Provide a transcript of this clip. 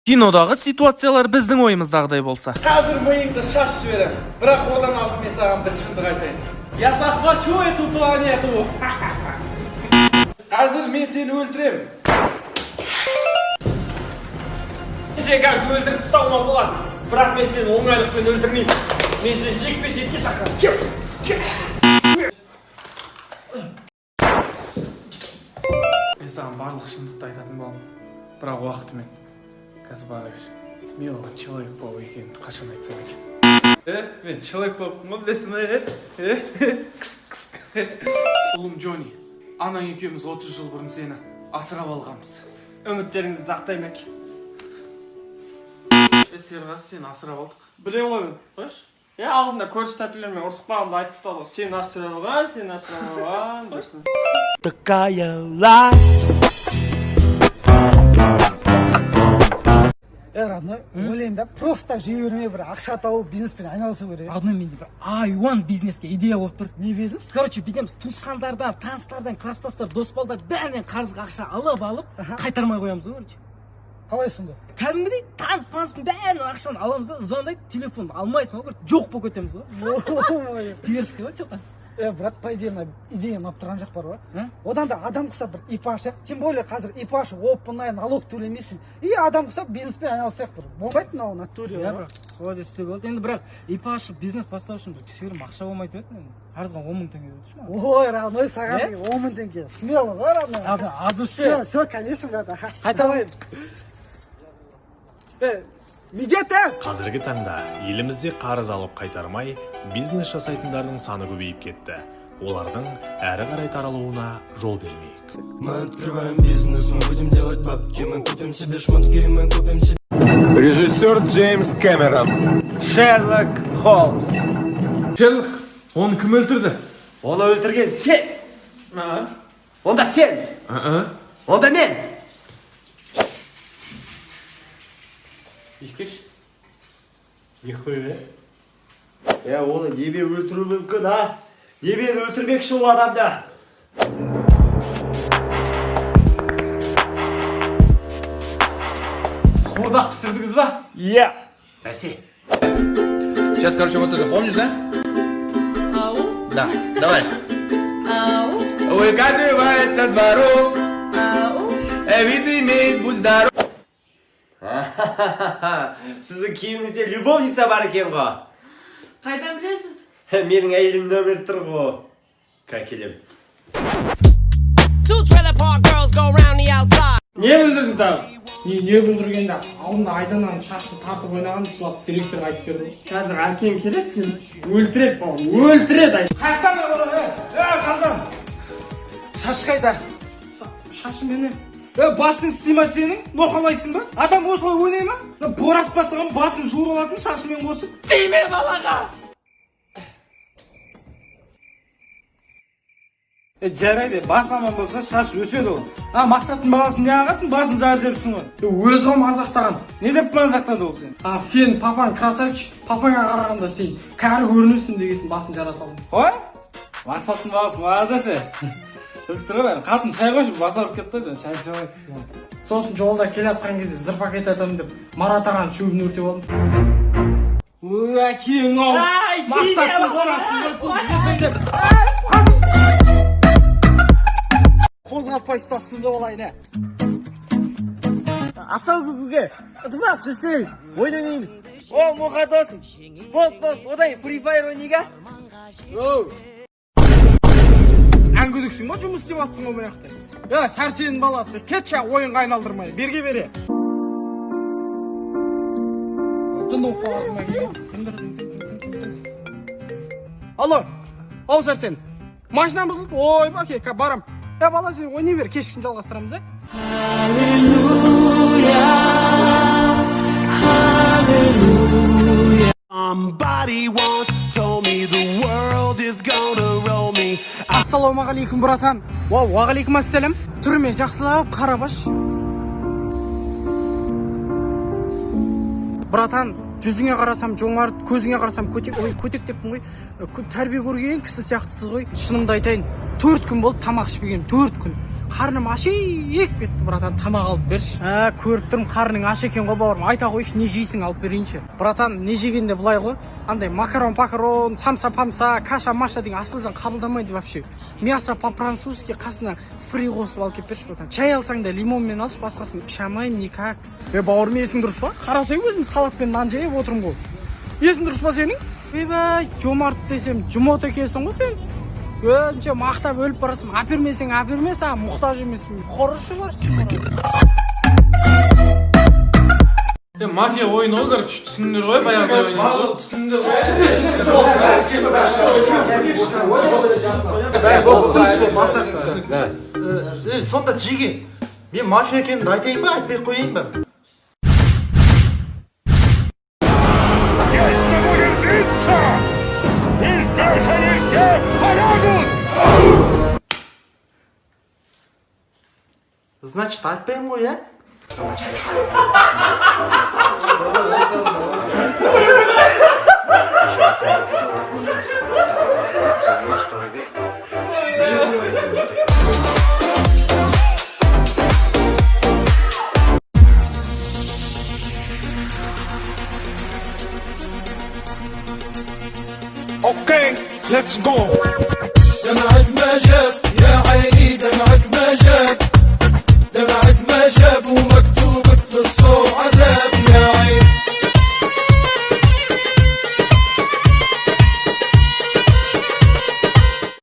Кинодағы ситуациялар біздің ойымыздағыдай болса. Қазір миыңды шашып жіберем. Бірақ одан алдын мен саған бір шындық айтайын. Я захвачу эту планету. Қазір мен сені өлтірем. Сен қазір өлтіріп тастауыма болады. Бірақ мен сені оңайлықпен өлтірмеймін. Мен сені жекпе-жекке шақырамын. Мен саған барлық шындықты айтатын боламын. Бірақ уақытымен. Қазір бара бер. Мен оған Человек-паук екенін қашан айтсам екен. Мен Человек-паукпын ғой, білесің бе? Ұлым Джонни, анаң екеуміз 30 жыл бұрын сені асырап алғанбыз. Үміттеріңізді ақтаймын әке. Серғазы, сені асырап алдық. Білем ғой мен. Қойшы? Алдында көрші тәтілермен ұрсып қалғанды айтып тастады. Сені асырап алған. Такая ла. Родной, ойлаймын да, просто жей бермей бір ақша тауып бизнеспен айналысу керек. Родной, менде бір айуан бизнеске идея болып тұр. Не бизнес? Короче, бүйтеміз, туысқандардан, таныстардан, класстастар, дос-балдар бәрінен қарызға ақша алып, қайтармай қоямыз ғой, короче. Қалай сонда? Кәдімгідей таныс-паныстың бәрінен ақшаны аламыз да, звондайды, телефонды алмайсың ғой, жоқ болып кетеміз ғой. Дерзкий ғой, что-то. Брат, по идее, идея ұнап тұрған жоқ бар ғой. Одан да адам құсап бір ипаш, тем более қазір ипаш, опынай, налог төлемейсің. И адам құсап бизнеспен айналысақ бір. Болмайды мынау натуре. Бірақ, солай да істеуге болды. Енді бірақ ипаш бизнес бастау үшін бір кішігірім ақша болмайды еді. Қарызға 10 000 теңге болды шу. Ой, родной, саған 10 000 теңге. Смело ғой, родной. От души. Все, конечно, брат. Қайталайын. Қазіргі таңда елімізде қарыз алып қайтармай бизнес жасайтындардың саны көбейіп кетті. Олардың әрі қарай таралуына жол бермейік. Мы открываем бизнес, мы будем делать бабки, мы купим себе шмотки, мы купим себе... Режиссер Джеймс Кэмерон. Шерлок Холмс. Шерлок, оны кім өлтірді? Оны өлтірген сен. Онда сен. Онда мен. Ескеш? Нихуя. Оны небе өлтіру мүмкін, а? Небе өлтірмекші ол адамды. Сходақ пісірдіңіз ба? Иә. Бәсе. Сейчас, короче, вот это помнишь, да? Ау. Да, давай. Ау. Выкатывается дворов, Ау. вид имеет, будь здоров. Сіздің киіміңізде любовница бар екен ғой. Қайдан білесіз? Менің әйелім нөмір тұр ғой. Кәкелем. Не бүлдірдің тағы? Не бүлдіргенде алдында айданан шашын тартып ойнаған жылап директорға айтып берді. Қазір әкем келеді, сен өлтіреді бауыр, өлтіреді айт. Қайттан бара, қазан. Шаш қайда? Шашы менен. Басын істейма сенің? Моқалайсың ба? Адам осылай ойнай ма? Боратпасаған басын жуыр алатын шашымен қосып. Тиме балаға! Жарайды, бас аман болса шаш өседі ол. Мақсаттың баласын не ағасын, басын жар жеріпсің ғой. Өз ғым мазақтаған. Не деп мазақтады ол сен? Сен папаң красавчик, папаңа қарағанда сен кәрі көрінесің дегесін басын жара салдың. Ой? Мақсаттың баласы мадасы. Тұр қатын шай қойшы, басарып кетті жан, шай шай. Сосын жолда келе жатқан кезде зырпакет атамын деп Марат ағаның шөбін өртеп алдым. Әкең ау. Мақсаттың қорасын қозғалтпайсыз сызып алайын, ә? Асау күкіге. Ұтымақ жүрсең, ойнамаймыз. О, мұға досым. Бол, одай Free Fire ойнайға? Әңгүдіксің ба, жұмыс істеп атсың о маяқта? Сәрсенің баласы, кетші ойынға айналдырмай, берге бере. Алло, ау Сәрсен, машинам бұзылды, ой баке, барам. Бала сен ойнай бер, кешкісін жалғастырамыз, ә? Somebody once told me the world is gonna roll me. Ассалаумағалейкум, братан. Уағалейкум ассалам. Түріме жақсылап қарабаш. Братан, жүзіңе қарасам жомарт, көзіңе қарасам көтек, ой көтек деппін ғой. Тәрбие көрген кісі сияқтысыз ғой. Шынымды айтайын, 4 күн болды тамақ ішпеген, 4 күн. Қарным ашек кетті, братан, тамақ алып берші. Көріп тұрмын, қарның аш екен ғой бауырым. Айта қойшы, не жейсің, алып берейінші. Братан, не жегенде былай ғой. Андай макарон, самса, каша деген асылдан қабылдамайды вообще. Мясо по-французски қасына фри қосып алып кеп берші, братан. Чай алсаң да лимонмен алшы, басқасын іше алмаймын никак. Бауырым, есің дұрыс па? Қарасай өзім салатпен нан жеп отырмын ғой. Есің дұрыс па сенің? Ойбай, жомарт десем, жұмот екенсің ғой сен. Önce maqtab өліп барасың, әпермесең әперме, саған мұқтаж емеспін. Қорышы барсың. Мафия ойыны ғой, короче, түсіндір ғой, баяғыда ойнайды. Түсіндір ғой. Сонда жеге, мен мафия екенімді айтайын ба, айтпай қойайын ба? Значит, айтпайым ғой, ә? Okay, let's go.